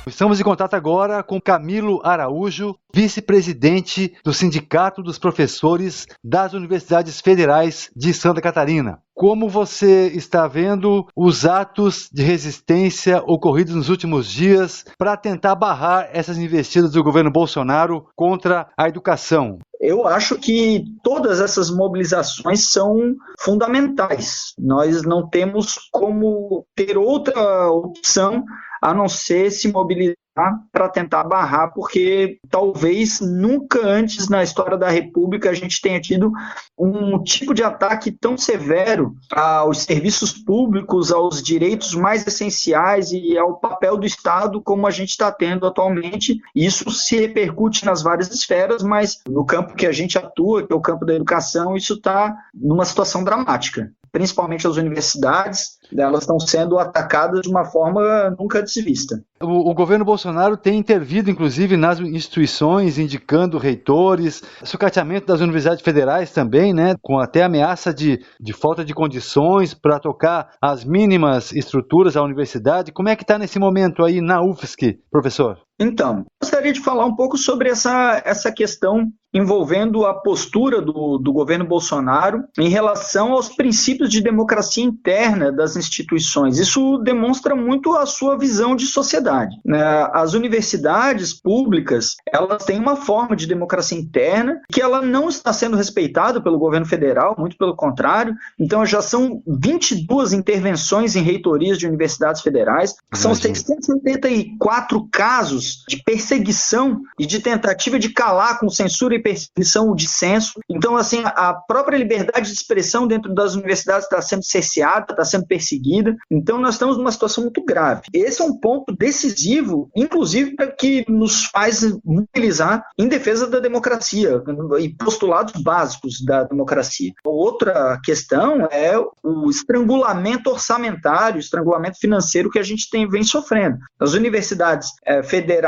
Estamos em contato agora com Camilo Araújo, vice-presidente do Sindicato dos Professores das Universidades Federais de Santa Catarina. Como você está vendo os atos de resistência ocorridos nos últimos dias para tentar barrar essas investidas do governo Bolsonaro contra a educação? Eu acho que todas essas mobilizações são fundamentais. Nós não temos como ter outra opção a não ser se mobilizar para tentar barrar, porque talvez nunca antes na história da República a gente tenha tido um tipo de ataque tão severo aos serviços públicos, aos direitos mais essenciais e ao papel do Estado como a gente está tendo atualmente. Isso se repercute nas várias esferas, mas no campo que a gente atua, que é o campo da educação, isso está numa situação dramática. Principalmente as universidades, elas estão sendo atacadas de uma forma nunca antes vista. O governo Bolsonaro tem intervido, inclusive, nas instituições, indicando reitores, sucateamento das universidades federais também, né, com até ameaça de falta de condições para tocar as mínimas estruturas da universidade. Como é que está nesse momento aí na UFSC, professor? Então, gostaria de falar um pouco sobre essa questão envolvendo a postura do governo Bolsonaro em relação aos princípios de democracia interna das instituições. Isso demonstra muito a sua visão de sociedade. As universidades públicas, elas têm uma forma de democracia interna que ela não está sendo respeitada pelo governo federal, muito pelo contrário. Então, já são 22 intervenções em reitorias de universidades federais, são 684 casos de perseguição e de tentativa de calar com censura e perseguição o dissenso. Então, assim, a própria liberdade de expressão dentro das universidades está sendo cerceada, está sendo perseguida. Então, nós estamos numa situação muito grave. Esse é um ponto decisivo, inclusive, para que nos faz mobilizar em defesa da democracia e postulados básicos da democracia. Outra questão é o estrangulamento orçamentário, o estrangulamento financeiro que a gente vem sofrendo. As universidades federais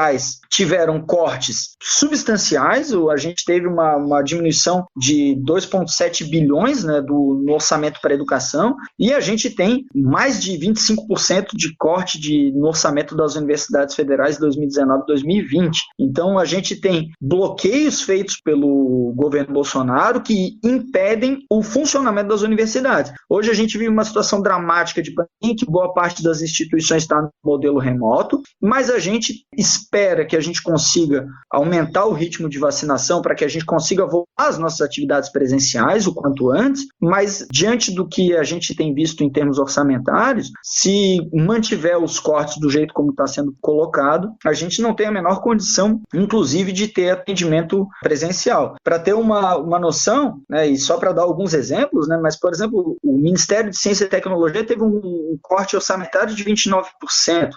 tiveram cortes substanciais, a gente teve uma diminuição de 2,7 bilhões, né, no orçamento para a educação, e a gente tem mais de 25% de corte no orçamento das universidades federais de 2019 e 2020. Então, a gente tem bloqueios feitos pelo governo Bolsonaro que impedem o funcionamento das universidades. Hoje a gente vive uma situação dramática de pandemia, que boa parte das instituições está no modelo remoto, mas a gente espera que a gente consiga aumentar o ritmo de vacinação para que a gente consiga voltar às nossas atividades presenciais o quanto antes, mas diante do que a gente tem visto em termos orçamentários, se mantiver os cortes do jeito como está sendo colocado, a gente não tem a menor condição, inclusive, de ter atendimento presencial. Para ter uma noção, né, e só para dar alguns exemplos, né, mas, por exemplo, o Ministério de Ciência e Tecnologia teve um corte orçamentário de 29%.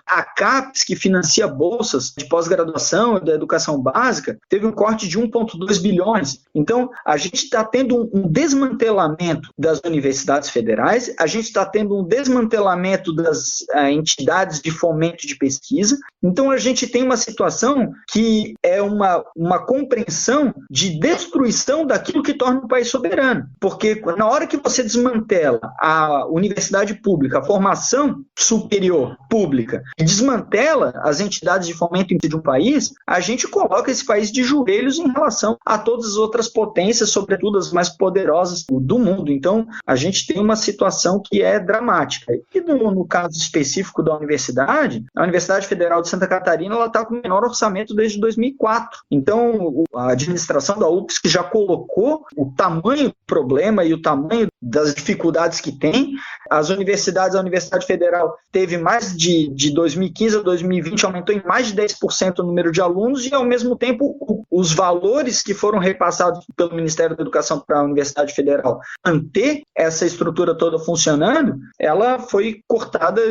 A CAPES, que financia bolsas de pós-graduação e da educação básica, teve um corte de 1,2 bilhões. Então, a gente está tendo um desmantelamento das universidades federais, a gente está tendo um desmantelamento das entidades de fomento de pesquisa. Então, a gente tem uma situação que é uma compreensão de destruição daquilo que torna o país soberano. Porque na hora que você desmantela a universidade pública, a formação superior pública, e desmantela as entidades de fomento de um país, a gente coloca esse país de joelhos em relação a todas as outras potências, sobretudo as mais poderosas do mundo. Então, a gente tem uma situação que é dramática. E no caso específico da universidade, a Universidade Federal de Santa Catarina está com o menor orçamento desde 2004. Então, a administração da UFSC já colocou o tamanho do problema e o tamanho das dificuldades que tem. As universidades, a Universidade Federal teve mais de 2015 a 2020, aumentou em mais de 10% o número de alunos e, ao mesmo tempo, os valores que foram repassados pelo Ministério da Educação para a Universidade Federal manter essa estrutura toda funcionando, ela foi cortada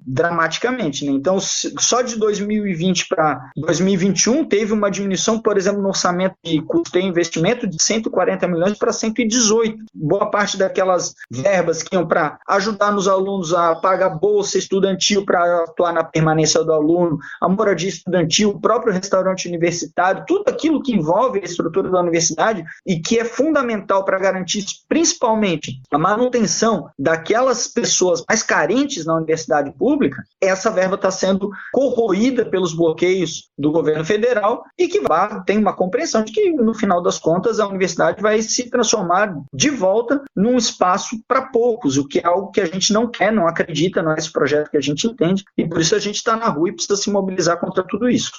dramaticamente, né? Então, só de 2020 para 2021 teve uma diminuição, por exemplo, no orçamento de custeio e investimento de 140 milhões para 118. Boa parte daquela aquelas verbas que iam para ajudar nos alunos a pagar bolsa estudantil para atuar na permanência do aluno, a moradia estudantil, o próprio restaurante universitário, tudo aquilo que envolve a estrutura da universidade e que é fundamental para garantir, principalmente, a manutenção daquelas pessoas mais carentes na universidade pública, essa verba está sendo corroída pelos bloqueios do governo federal e que tem uma compreensão de que, no final das contas, a universidade vai se transformar de volta num espaço para poucos, o que é algo que a gente não quer, não acredita, não é esse projeto que a gente entende, e por isso a gente está na rua e precisa se mobilizar contra tudo isso.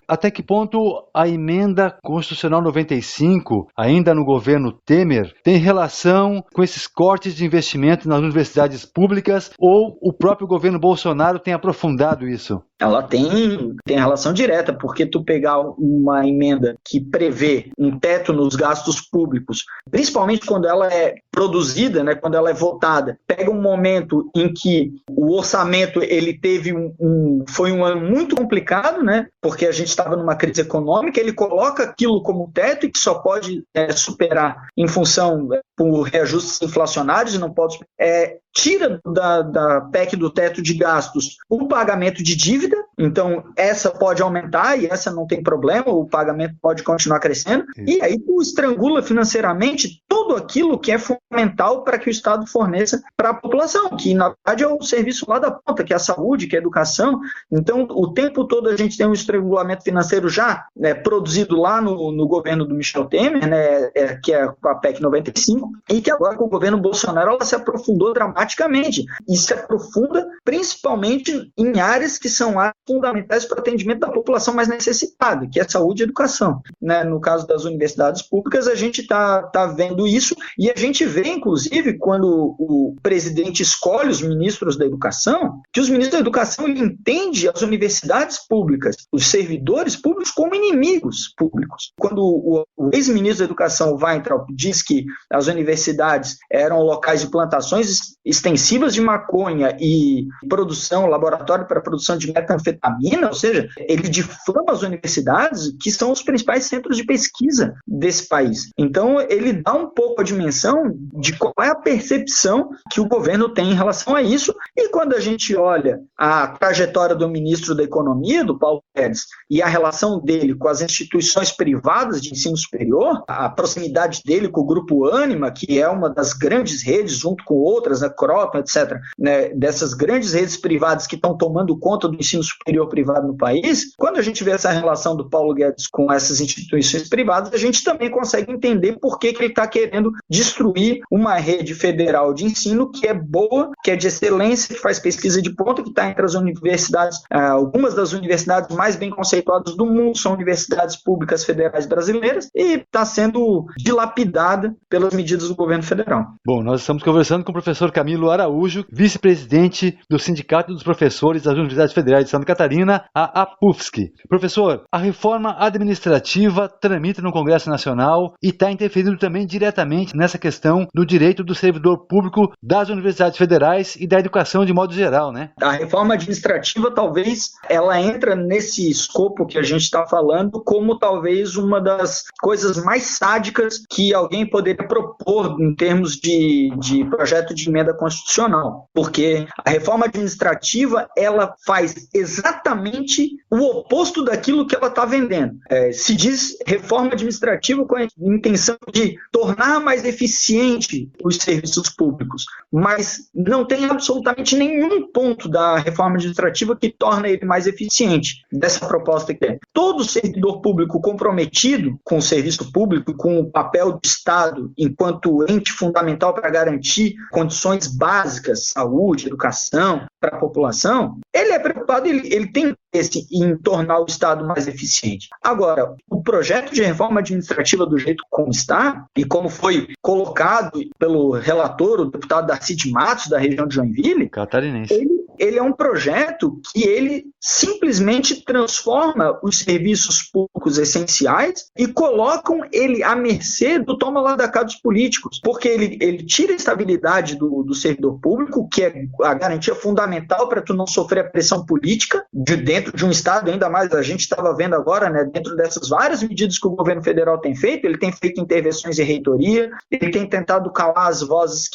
Até que ponto a emenda constitucional 95, ainda no governo Temer, tem relação com esses cortes de investimento nas universidades públicas, ou o próprio governo Bolsonaro tem aprofundado isso? Ela tem relação direta, porque tu pegar uma emenda que prevê um teto nos gastos públicos, principalmente quando ela é produzida, né, quando ela é votada, pega um momento em que o orçamento ele teve foi um ano muito complicado, né, porque a gente estava numa crise econômica, ele coloca aquilo como teto e que só pode superar em função por reajustes inflacionários e não pode tira da PEC do teto de gastos o pagamento de dívida, então essa pode aumentar e essa não tem problema, o pagamento pode continuar crescendo, e aí tu estrangula financeiramente tudo aquilo que é fundamental para que o Estado forneça para a população, que na verdade é o serviço lá da ponta, que é a saúde, que é a educação. Então o tempo todo a gente tem um estrangulamento financeiro já produzido lá no governo do Michel Temer, né, que é a PEC 95, e que agora com o governo Bolsonaro ela se aprofundou dramaticamente, e se aprofunda principalmente em áreas que são áreas fundamentais para o atendimento da população mais necessitada, que é saúde e educação. Né? No caso das universidades públicas, a gente está vendo isso, e a gente vê, inclusive, quando o presidente escolhe os ministros da educação, que os ministros da educação entendem as universidades públicas, os servidores públicos, como inimigos públicos. Quando o ex-ministro da educação Weintraub diz que as universidades eram locais de plantações extensivas de maconha e produção, laboratório para produção de metanfetamina, ou seja, ele difama as universidades, que são os principais centros de pesquisa desse país. Então, ele dá um pouco a dimensão de qual é a percepção que o governo tem em relação a isso, e quando a gente olha a trajetória do ministro da Economia, do Paulo Guedes, e a relação dele com as instituições privadas de ensino superior, a proximidade dele com o Grupo Ânima, que é uma das grandes redes, junto com outras, né, Croton, etc., né, dessas grandes redes privadas que estão tomando conta do ensino superior privado no país, quando a gente vê essa relação do Paulo Guedes com essas instituições privadas, a gente também consegue entender por que ele está querendo destruir uma rede federal de ensino que é boa, que é de excelência, que faz pesquisa de ponta, que está entre as universidades, algumas das universidades mais bem conceituadas do mundo são universidades públicas federais brasileiras, e está sendo dilapidada pelas medidas do governo federal. Bom, nós estamos conversando com o professor Camilo Araújo, vice-presidente do Sindicato dos Professores das Universidades Federais de Santa Catarina, a APUFSC. Professor, a reforma administrativa tramita no Congresso Nacional e está interferindo também diretamente nessa questão do direito do servidor público das universidades federais e da educação de modo geral, né? A reforma administrativa, talvez, ela entra nesse escopo que a gente está falando como talvez uma das coisas mais sádicas que alguém poderia propor em termos de projeto de emenda constitucional, porque a reforma administrativa ela faz exatamente o oposto daquilo que ela está vendendo. Se diz reforma administrativa com a intenção de tornar mais eficiente os serviços públicos, mas não tem absolutamente nenhum ponto da reforma administrativa que torna ele mais eficiente dessa proposta que é. Todo servidor público comprometido com o serviço público, com o papel do Estado enquanto ente fundamental para garantir condições básicas, saúde, educação para a população, ele é preocupado, ele tem interesse em tornar o Estado mais eficiente. Agora, o projeto de reforma administrativa do jeito como está, e como foi colocado pelo relator, o deputado Darcy de Matos, da região de Joinville, catarinense, ele é um projeto que ele simplesmente transforma os serviços públicos essenciais e colocam ele à mercê do toma lá da cá dos políticos, porque ele tira a estabilidade do servidor público, que é a garantia fundamental para tu não sofrer a pressão política de dentro de um Estado, ainda mais a gente estava vendo agora, né, dentro dessas várias medidas que o governo federal tem feito, ele tem feito intervenções em reitoria, ele tem tentado calar as vozes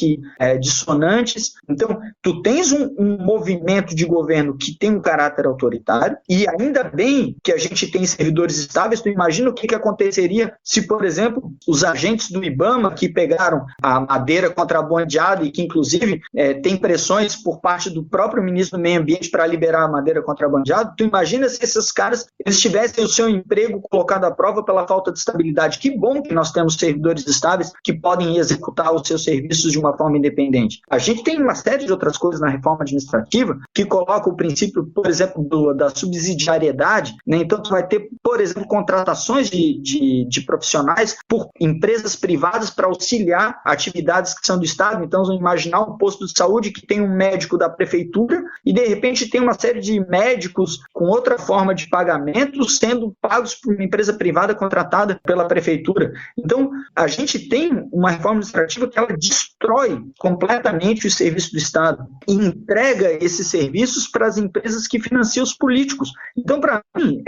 dissonantes. Então, tu tens um movimento de governo que tem um caráter autoritário, e ainda bem que a gente tem servidores estáveis. Tu imagina o que aconteceria se, por exemplo, os agentes do IBAMA que pegaram a madeira contrabandeada e que, inclusive, tem pressões por parte do próprio ministro do Meio Ambiente para liberar a madeira contrabandeada. Tu imagina se esses caras eles tivessem o seu emprego colocado à prova pela falta de estabilidade. Que bom que nós temos servidores estáveis que podem executar os seus serviços de uma forma independente. A gente tem uma série de outras coisas na reforma administrativa que coloca o princípio, por exemplo, da subsidiariedade, né? Então, tu vai ter, por exemplo, contratações de profissionais por empresas privadas para auxiliar atividades que são do Estado. Então, vamos imaginar um posto de saúde que tem um médico da prefeitura e, de repente, tem uma série de médicos com outra forma de pagamento sendo pagos por uma empresa privada contratada pela prefeitura. Então, a gente tem uma reforma administrativa que ela destrói completamente os serviços do Estado e entrega esses serviços para as empresas que financiam os políticos. Então, para mim,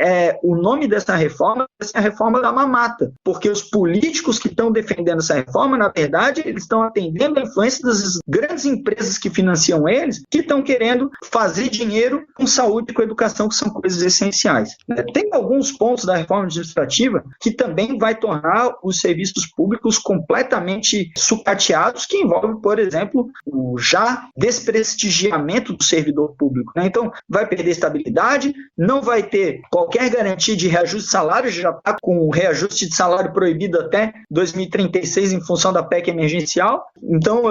o nome dessa reforma é a reforma da mamata, porque os políticos que estão defendendo essa reforma, na verdade, eles estão atendendo a influência das grandes empresas que financiam eles, que estão querendo fazer dinheiro com saúde e com educação, que são coisas essenciais. Tem alguns pontos da reforma administrativa que também vai tornar os serviços públicos completamente sucateados, que envolve, por exemplo, o já desprestigiamento do servidor público, né? Então, vai perder estabilidade, não vai ter qualquer garantia de reajuste de salário, já está com o reajuste de salário proibido até 2036 em função da PEC emergencial. Então,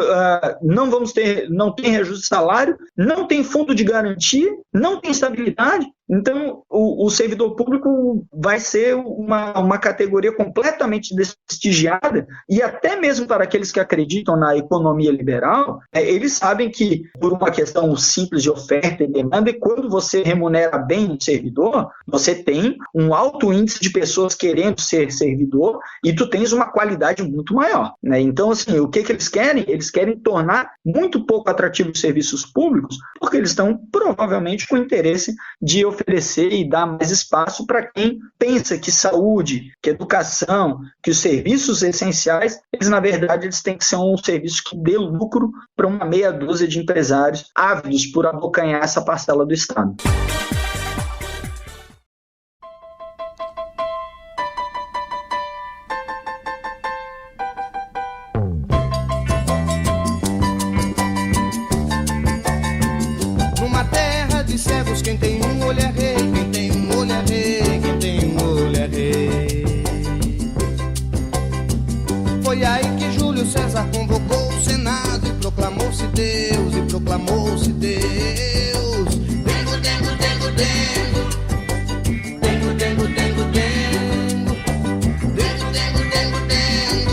não tem reajuste de salário, não tem fundo de garantia, não tem estabilidade. Então, o servidor público vai ser uma categoria completamente desprestigiada, e até mesmo para aqueles que acreditam na economia liberal, eles sabem que, por uma questão simples de oferta e demanda, e quando você remunera bem o servidor, você tem um alto índice de pessoas querendo ser servidor e tu tens uma qualidade muito maior, né? Então, assim, o que eles querem? Eles querem tornar muito pouco atrativos os serviços públicos, porque eles estão provavelmente com interesse de oferecer e dar mais espaço para quem pensa que saúde, que educação, que os serviços essenciais, na verdade, eles têm que ser um serviço que dê lucro para uma meia dúzia de empresários ávidos por abocanhar essa parcela do Estado. Quem tem um olho é rei, quem tem um olho é rei, quem tem um olho é rei. Foi aí que Júlio César convocou o Senado e proclamou-se Deus, e proclamou-se Deus. Dengo, dengo, dengo, dengo. Dengo, dengo, dengo, dengo. Dengo, dengo, dengo, dengo.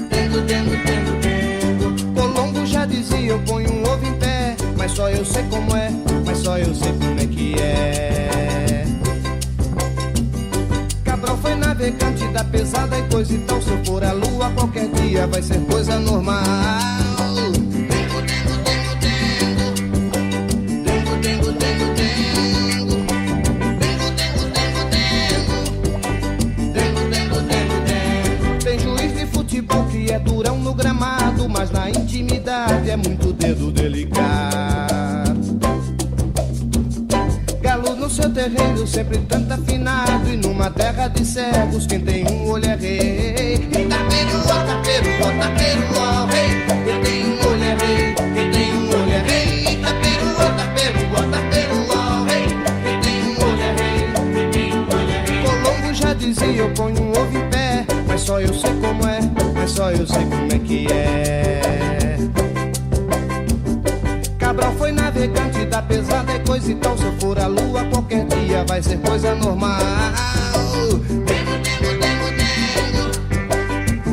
Dengo, dengo, dengo, dengo. Colombo já dizia, eu ponho um ovo em pé, mas só eu sei como é. Mas só eu sei como é que é. Cabral foi navegante da pesada e coisa e tal. Se eu for à lua qualquer dia vai ser coisa normal. Dengo, dengo, dengo, dengo. Dengo, dengo, dengo, dengo. Dengo, dengo, dengo, dengo. Dengo, dengo, dengo, dengo. Tem juiz de futebol que é durão no gramado, mas na intimidade é muito dedo delicado. Galo no seu terreiro, sempre tanto afinado, e numa terra de cegos, quem tem um olho é rei. Itaperu, taperu, taperu, ó rei. Quem tem um olho é rei, quem tem um olho é rei. Itaperu, taperu, taperu, ó rei. Quem tem um olho é rei, quem tem um olho é rei. Colombo já dizia, eu ponho um ovo em pé, mas só eu sei como é, mas só eu sei como é que é. Cabral foi navegante da pesada e coisa e tal. Se eu for à lua qualquer dia vai ser coisa normal. Dengo, dengo, dengo, dengo.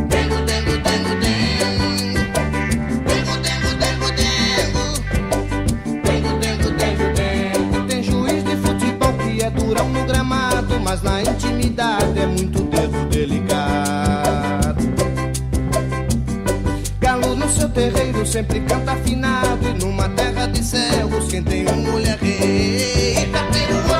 Dengo, dengo, dengo, dengo. Dengo, dengo, dengo, dengo. Dengo, dengo, dengo, dengo. Tem juiz sempre canta afinado, e numa terra de cegos quem tem um olho é rei. Itaperuá,